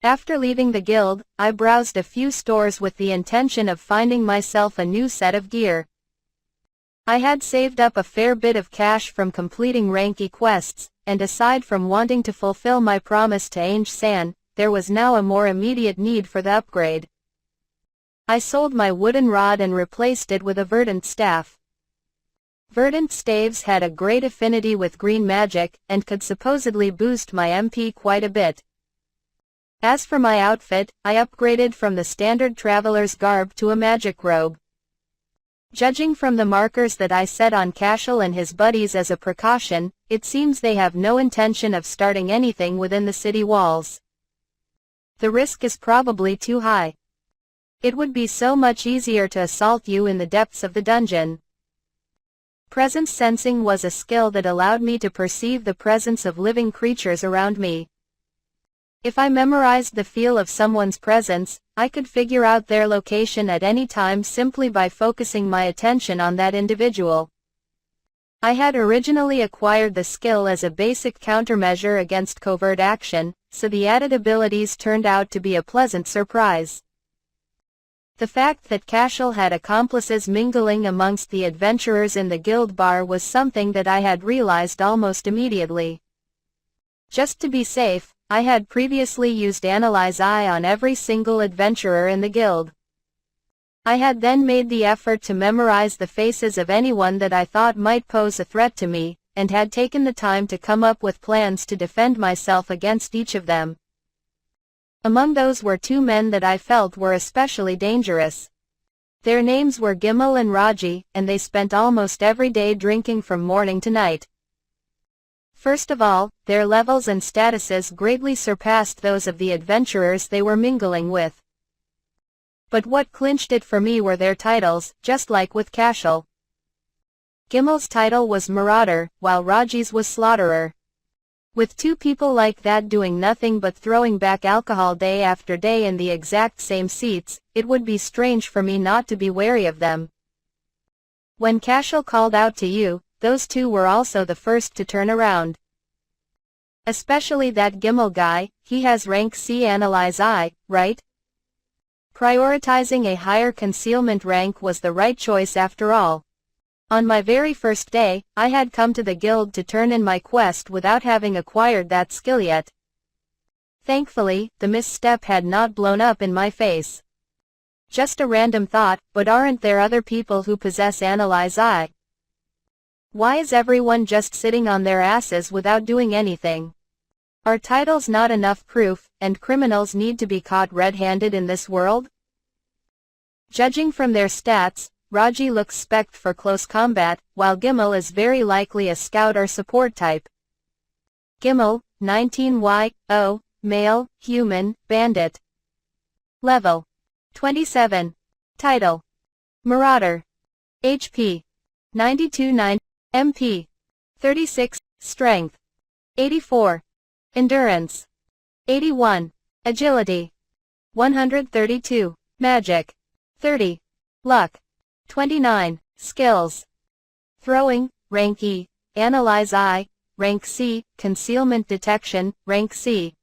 After leaving the guild, I browsed a few stores with the intention of finding myself a new set of gear. I had saved up a fair bit of cash from completing rank E quests, and aside from wanting to fulfill my promise to Ange San, there was now a more immediate need for the upgrade. I sold my wooden rod and replaced it with a verdant staff. Verdant staves had a great affinity with green magic, and could supposedly boost my MP quite a bit. As for my outfit, I upgraded from the standard traveler's garb to a magic robe. Judging from the markers that I set on Cashel and his buddies as a precaution, it seems they have no intention of starting anything within the city walls. The risk is probably too high. It would be so much easier to assault you in the depths of the dungeon. Presence sensing was a skill that allowed me to perceive the presence of living creatures around me. If I memorized the feel of someone's presence, I could figure out their location at any time simply by focusing my attention on that individual. I had originally acquired the skill as a basic countermeasure against covert action, so the added abilities turned out to be a pleasant surprise. The fact that Cashel had accomplices mingling amongst the adventurers in the guild bar was something that I had realized almost immediately. Just to be safe, I had previously used Analyze Eye on every single adventurer in the guild. I had then made the effort to memorize the faces of anyone that I thought might pose a threat to me, and had taken the time to come up with plans to defend myself against each of them. Among those were two men that I felt were especially dangerous. Their names were Gimel and Raji, and they spent almost every day drinking from morning to night. First of all, their levels and statuses greatly surpassed those of the adventurers they were mingling with. But what clinched it for me were their titles, just like with Cashel. Gimel's title was Marauder, while Raji's was Slaughterer. With two people like that doing nothing but throwing back alcohol day after day in the exact same seats, it would be strange for me not to be wary of them. When Cashel called out to you, those two were also the first to turn around. Especially that Gimel guy, he has rank C Analyze Eye, right? Prioritizing a higher concealment rank was the right choice after all. On my very first day, I had come to the guild to turn in my quest without having acquired that skill yet. Thankfully, the misstep had not blown up in my face. Just a random thought, but aren't there other people who possess Analyze Eye? Why is everyone just sitting on their asses without doing anything? Are titles not enough proof, and criminals need to be caught red-handed in this world? Judging from their stats, Raji looks spec'd for close combat, while Gimel is very likely a scout or support type. Gimel, 19Y, male, human, bandit. Level 27. Title Marauder. HP 92-9. MP 36, Strength 84, Endurance 81, Agility 132, Magic 30, Luck 29, Skills. Throwing, Rank E, Analyze Eye, Rank C, Concealment Detection, Rank C.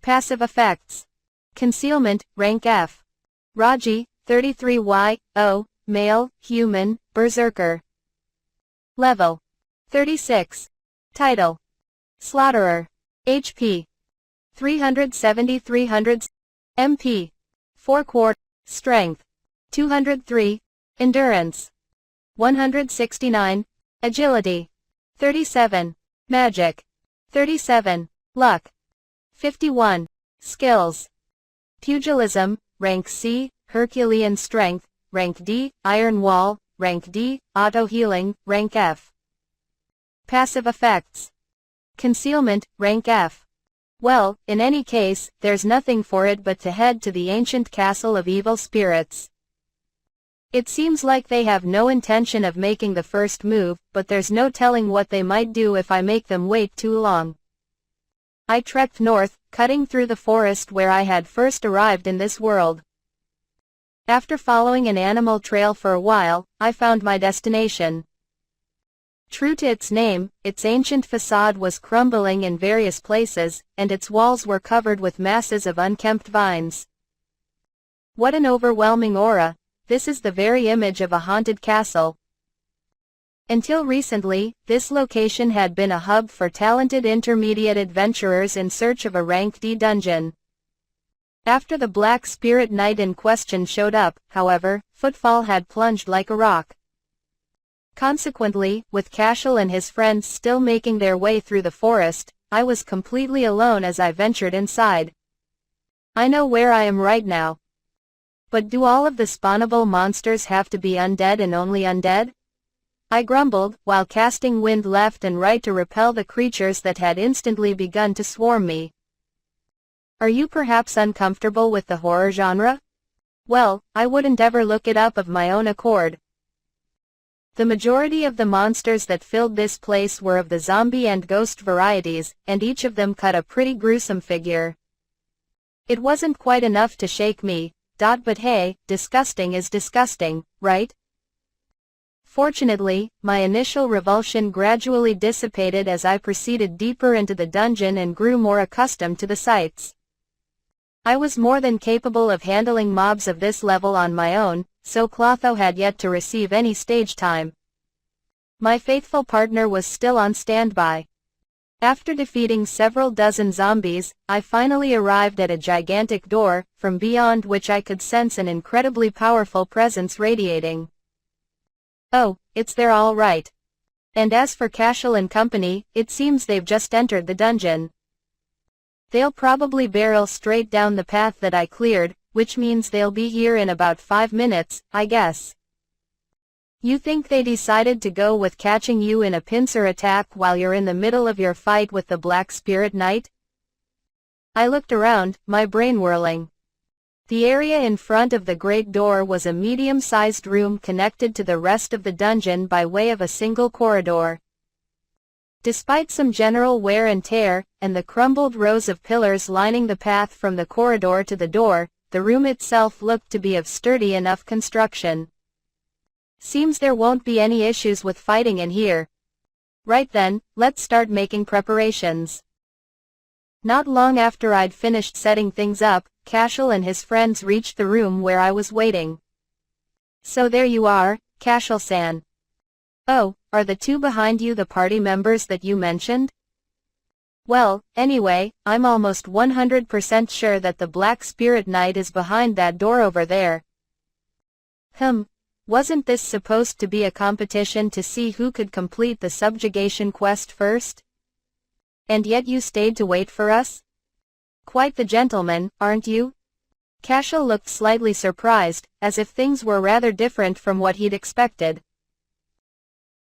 Passive Effects. Concealment, Rank F. Raji, 33Y, male, human, berserker. Level 36. Title Slaughterer. HP 370-300. MP 4 quart. Strength 203. Endurance 169. Agility 37. Magic 37. Luck 51. Skills. Pugilism, Rank C, Herculean Strength, Rank D, Iron Wall, Rank D, Auto Healing, Rank F. Passive Effects. Concealment, Rank F. Well, in any case, there's nothing for it but to head to the ancient castle of evil spirits. It seems like they have no intention of making the first move, but there's no telling what they might do if I make them wait too long. I trekked north, cutting through the forest where I had first arrived in this world. After following an animal trail for a while, I found my destination. True to its name, its ancient facade was crumbling in various places, and its walls were covered with masses of unkempt vines. What an overwhelming aura! This is the very image of a haunted castle. Until recently, this location had been a hub for talented intermediate adventurers in search of a rank D dungeon. After the Black Spirit Knight in question showed up, however, footfall had plunged like a rock. Consequently, with Cashel and his friends still making their way through the forest, I was completely alone as I ventured inside. I know where I am right now. But do all of the spawnable monsters have to be undead and only undead? I grumbled, while casting wind left and right to repel the creatures that had instantly begun to swarm me. Are you perhaps uncomfortable with the horror genre? Well, I wouldn't ever look it up of my own accord. The majority of the monsters that filled this place were of the zombie and ghost varieties, and each of them cut a pretty gruesome figure. It wasn't quite enough to shake me, but hey, disgusting is disgusting, right? Fortunately, my initial revulsion gradually dissipated as I proceeded deeper into the dungeon and grew more accustomed to the sights. I was more than capable of handling mobs of this level on my own, so Clotho had yet to receive any stage time. My faithful partner was still on standby. After defeating several dozen zombies, I finally arrived at a gigantic door, from beyond which I could sense an incredibly powerful presence radiating. Oh, it's there all right. And as for Cashel and company, it seems they've just entered the dungeon. They'll probably barrel straight down the path that I cleared, which means they'll be here in about 5 minutes, I guess. You think they decided to go with catching you in a pincer attack while you're in the middle of your fight with the Black Spirit Knight? I looked around, my brain whirling. The area in front of the great door was a medium-sized room connected to the rest of the dungeon by way of a single corridor. Despite some general wear and tear, and the crumbled rows of pillars lining the path from the corridor to the door, the room itself looked to be of sturdy enough construction. Seems there won't be any issues with fighting in here. Right then, let's start making preparations. Not long after I'd finished setting things up, Cashel and his friends reached the room where I was waiting. So there you are, Cashel-san. Oh, are the two behind you the party members that you mentioned? Well, anyway, I'm almost 100% sure that the Black Spirit Knight is behind that door over there. Wasn't this supposed to be a competition to see who could complete the subjugation quest first? And yet you stayed to wait for us? Quite the gentleman, aren't you? Cashel looked slightly surprised, as if things were rather different from what he'd expected.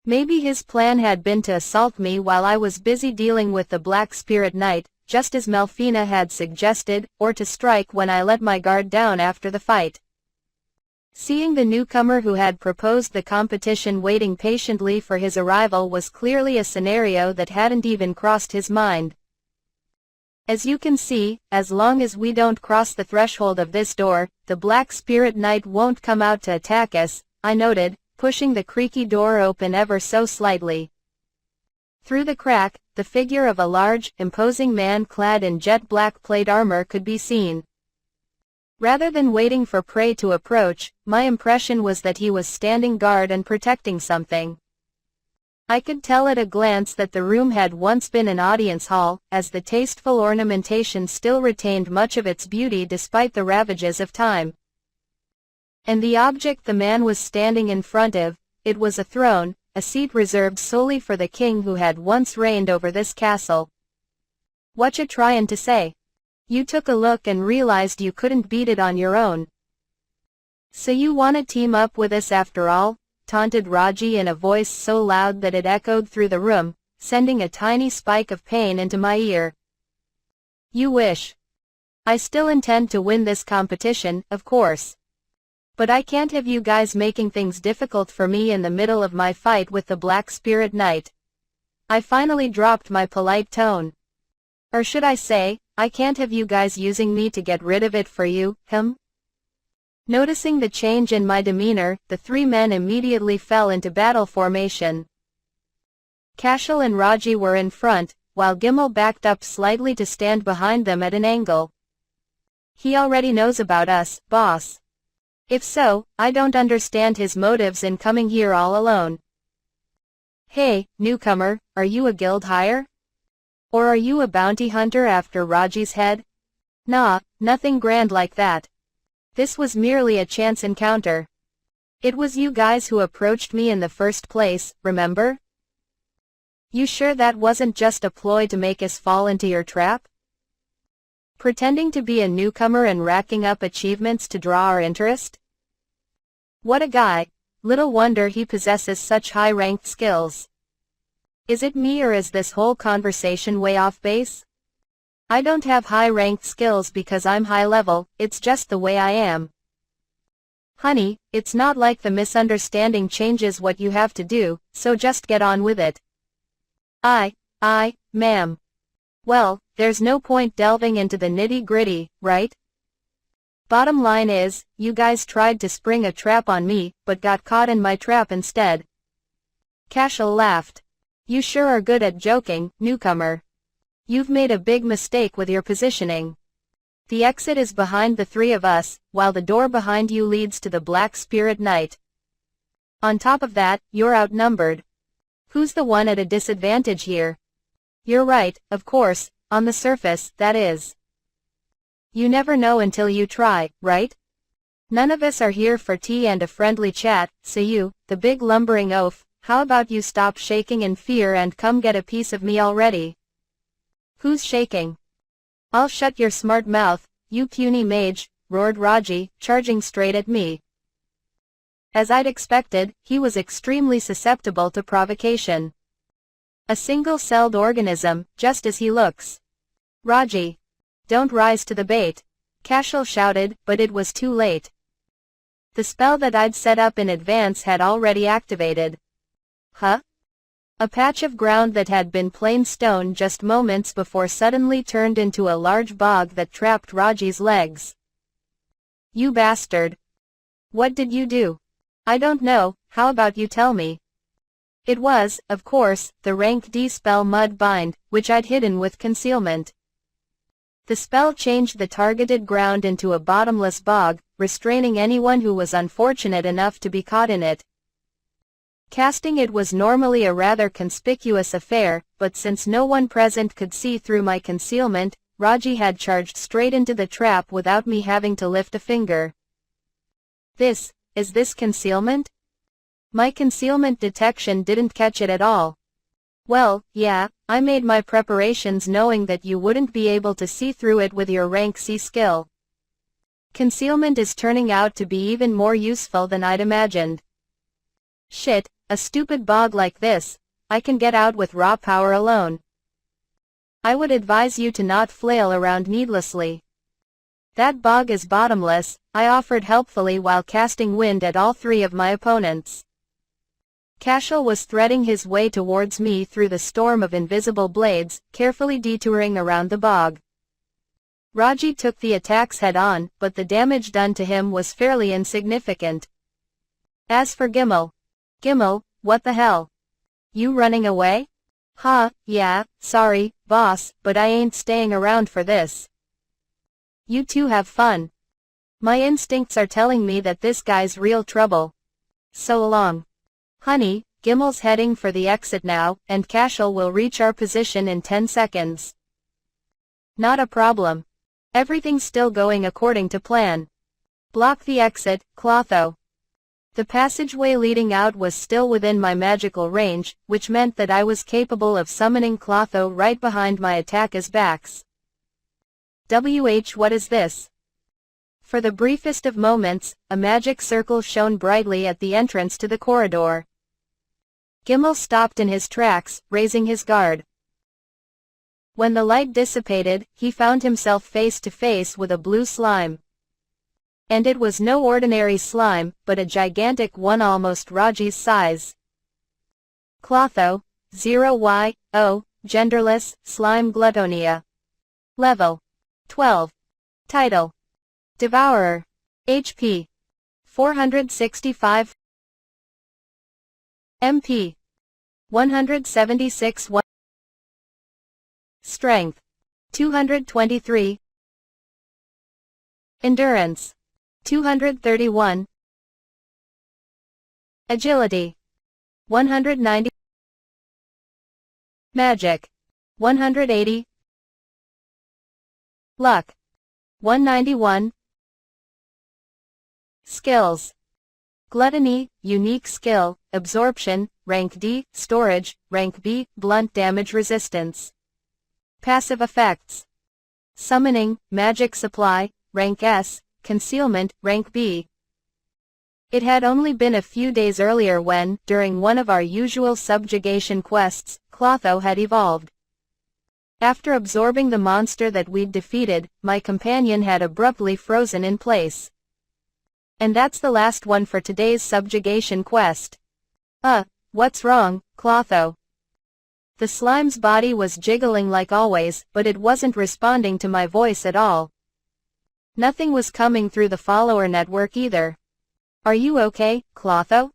Maybe his plan had been to assault me while I was busy dealing with the Black Spirit Knight, just as Melfina had suggested, or to strike when I let my guard down after the fight. Seeing the newcomer who had proposed the competition waiting patiently for his arrival was clearly a scenario that hadn't even crossed his mind. As you can see, as long as we don't cross the threshold of this door, the Black Spirit Knight won't come out to attack us, I noted, pushing the creaky door open ever so slightly. Through the crack, the figure of a large, imposing man clad in jet black plate armor could be seen. Rather than waiting for prey to approach, my impression was that he was standing guard and protecting something. I could tell at a glance that the room had once been an audience hall, as the tasteful ornamentation still retained much of its beauty despite the ravages of time. And the object the man was standing in front of, it was a throne, a seat reserved solely for the king who had once reigned over this castle. Whatcha tryin' to say? You took a look and realized you couldn't beat it on your own. So you wanna team up with us after all? Taunted Raji in a voice so loud that it echoed through the room, sending a tiny spike of pain into my ear. You wish. I still intend to win this competition, of course. But I can't have you guys making things difficult for me in the middle of my fight with the Black Spirit Knight. I finally dropped my polite tone. Or should I say, I can't have you guys using me to get rid of it for you, Noticing the change in my demeanor, the three men immediately fell into battle formation. Cashel and Raji were in front, while Gimel backed up slightly to stand behind them at an angle. He already knows about us, boss. If so, I don't understand his motives in coming here all alone. Hey, newcomer, are you a guild hire? Or are you a bounty hunter after Raji's head? Nah, nothing grand like that. This was merely a chance encounter. It was you guys who approached me in the first place, remember? You sure that wasn't just a ploy to make us fall into your trap? Pretending to be a newcomer and racking up achievements to draw our interest? What a guy. Little wonder he possesses such high-ranked skills. Is it me or is this whole conversation way off base? I don't have high-ranked skills because I'm high-level, it's just the way I am. Honey, it's not like the misunderstanding changes what you have to do, so just get on with it. Ma'am. Well, there's no point delving into the nitty-gritty, right? Bottom line is, you guys tried to spring a trap on me, but got caught in my trap instead. Cashel laughed. You sure are good at joking, newcomer. You've made a big mistake with your positioning. The exit is behind the three of us, while the door behind you leads to the Black Spirit Knight. On top of that, you're outnumbered. Who's the one at a disadvantage here? You're right, of course, on the surface, that is. You never know until you try, right? None of us are here for tea and a friendly chat, so you, the big lumbering oaf, how about you stop shaking in fear and come get a piece of me already? Who's shaking? I'll shut your smart mouth, you puny mage, roared Raji, charging straight at me. As I'd expected, he was extremely susceptible to provocation. A single-celled organism, just as he looks. Raji. Don't rise to the bait. Cashel shouted, but it was too late. The spell that I'd set up in advance had already activated. Huh? A patch of ground that had been plain stone just moments before suddenly turned into a large bog that trapped Raji's legs. You bastard. What did you do? I don't know, how about you tell me? It was, of course, the rank D spell Mud Bind, which I'd hidden with concealment. The spell changed the targeted ground into a bottomless bog, restraining anyone who was unfortunate enough to be caught in it. Casting it was normally a rather conspicuous affair, but since no one present could see through my concealment, Raji had charged straight into the trap without me having to lift a finger. Is this concealment? My concealment detection didn't catch it at all. Well, yeah, I made my preparations knowing that you wouldn't be able to see through it with your rank C skill. Concealment is turning out to be even more useful than I'd imagined. Shit, a stupid bog like this, I can get out with raw power alone. I would advise you to not flail around needlessly. That bog is bottomless, I offered helpfully while casting wind at all three of my opponents. Cashel was threading his way towards me through the storm of invisible blades, carefully detouring around the bog. Raji took the attacks head-on, but the damage done to him was fairly insignificant. As for Gimel, what the hell? You running away? Yeah, sorry, boss, but I ain't staying around for this. You two have fun. My instincts are telling me that this guy's real trouble. So long. Honey, Gimel's heading for the exit now, and Cashel will reach our position in 10 seconds. Not a problem. Everything's still going according to plan. Block the exit, Clotho. The passageway leading out was still within my magical range, which meant that I was capable of summoning Clotho right behind my attackers' backs. What is this? For the briefest of moments, a magic circle shone brightly at the entrance to the corridor. Gimel stopped in his tracks, raising his guard. When the light dissipated, he found himself face to face with a blue slime. And it was no ordinary slime, but a gigantic one almost Raji's size. Clotho, 0Y-O, genderless, slime gluttonia. Level 12. Title: Devourer. HP: 465. MP: 176 Strength. 223 Endurance. 231 Agility. 190 Magic. 180 Luck. 191 Skills. Gluttony, unique skill, absorption, rank D, storage, rank B, blunt damage resistance. Passive effects. Summoning, magic supply, rank S, concealment, rank B. It had only been a few days earlier when, during one of our usual subjugation quests, Clotho had evolved. After absorbing the monster that we'd defeated, my companion had abruptly frozen in place. And that's the last one for today's subjugation quest. What's wrong, Clotho? The slime's body was jiggling like always, but it wasn't responding to my voice at all. Nothing was coming through the follower network either. Are you okay, Clotho?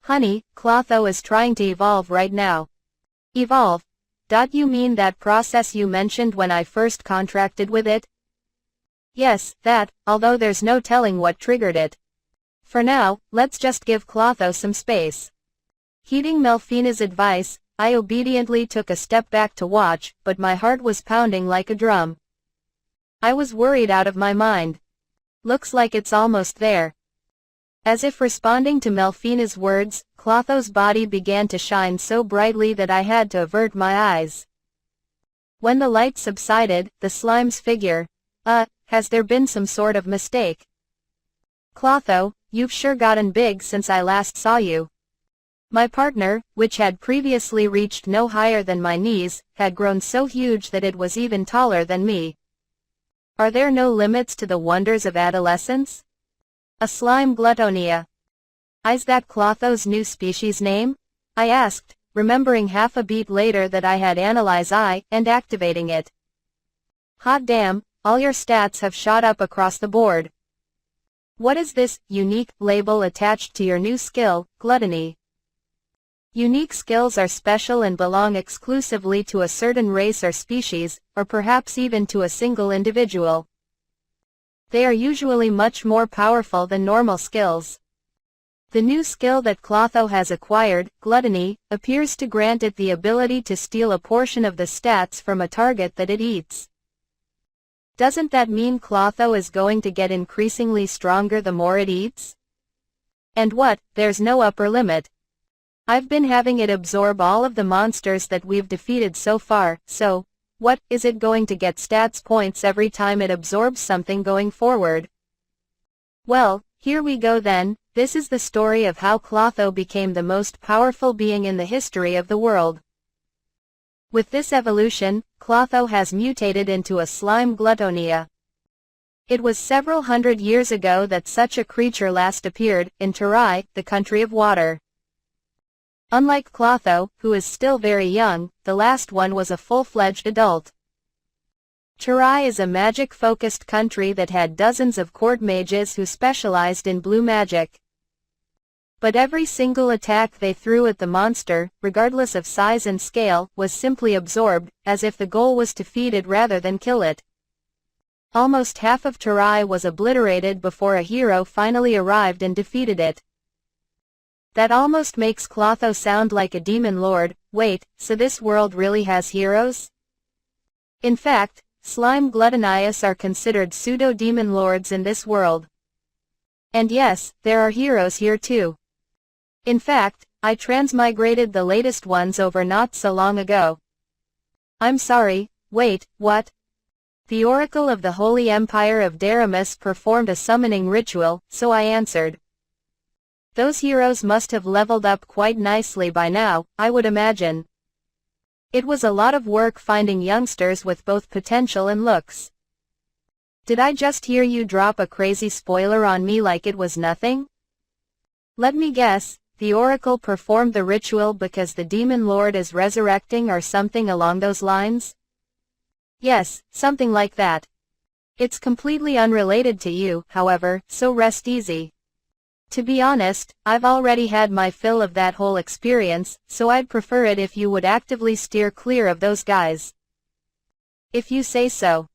Honey, Clotho is trying to evolve right now. Evolve? You mean that process you mentioned when I first contracted with it? Yes, that, although there's no telling what triggered it. For now, let's just give Clotho some space. Heeding Melfina's advice, I obediently took a step back to watch, but my heart was pounding like a drum. I was worried out of my mind. Looks like it's almost there. As if responding to Melfina's words, Clotho's body began to shine so brightly that I had to avert my eyes. When the light subsided, the slime's figure, has there been some sort of mistake? Clotho, you've sure gotten big since I last saw you. My partner, which had previously reached no higher than my knees, had grown so huge that it was even taller than me. Are there no limits to the wonders of adolescence? A slime gluttonia. Is that Clotho's new species name? I asked, remembering half a beat later that I had analyzed I and activating it. Hot damn, all your stats have shot up across the board. What is this unique label attached to your new skill, Gluttony? Unique skills are special and belong exclusively to a certain race or species, or perhaps even to a single individual. They are usually much more powerful than normal skills. The new skill that Clotho has acquired, Gluttony, appears to grant it the ability to steal a portion of the stats from a target that it eats. Doesn't that mean Clotho is going to get increasingly stronger the more it eats? And what, there's no upper limit. I've been having it absorb all of the monsters that we've defeated so far, so, what, is it going to get stats points every time it absorbs something going forward? Well, here we go then. This is the story of how Clotho became the most powerful being in the history of the world. With this evolution, Clotho has mutated into a slime gluttonia. It was several hundred years ago that such a creature last appeared, in Turai, the country of water. Unlike Clotho, who is still very young, the last one was a full-fledged adult. Turai is a magic-focused country that had dozens of court mages who specialized in blue magic. But every single attack they threw at the monster, regardless of size and scale, was simply absorbed, as if the goal was to feed it rather than kill it. Almost half of Turai was obliterated before a hero finally arrived and defeated it. That almost makes Clotho sound like a demon lord. Wait, so this world really has heroes? In fact, slime gluttonias are considered pseudo-demon lords in this world. And yes, there are heroes here too. In fact, I transmigrated the latest ones over not so long ago. I'm sorry, wait, what? The Oracle of the Holy Empire of Daramus performed a summoning ritual, so I answered. Those heroes must have leveled up quite nicely by now, I would imagine. It was a lot of work finding youngsters with both potential and looks. Did I just hear you drop a crazy spoiler on me like it was nothing? Let me guess, the Oracle performed the ritual because the Demon Lord is resurrecting or something along those lines? Yes, something like that. It's completely unrelated to you, however, so rest easy. To be honest, I've already had my fill of that whole experience, so I'd prefer it if you would actively steer clear of those guys. If you say so.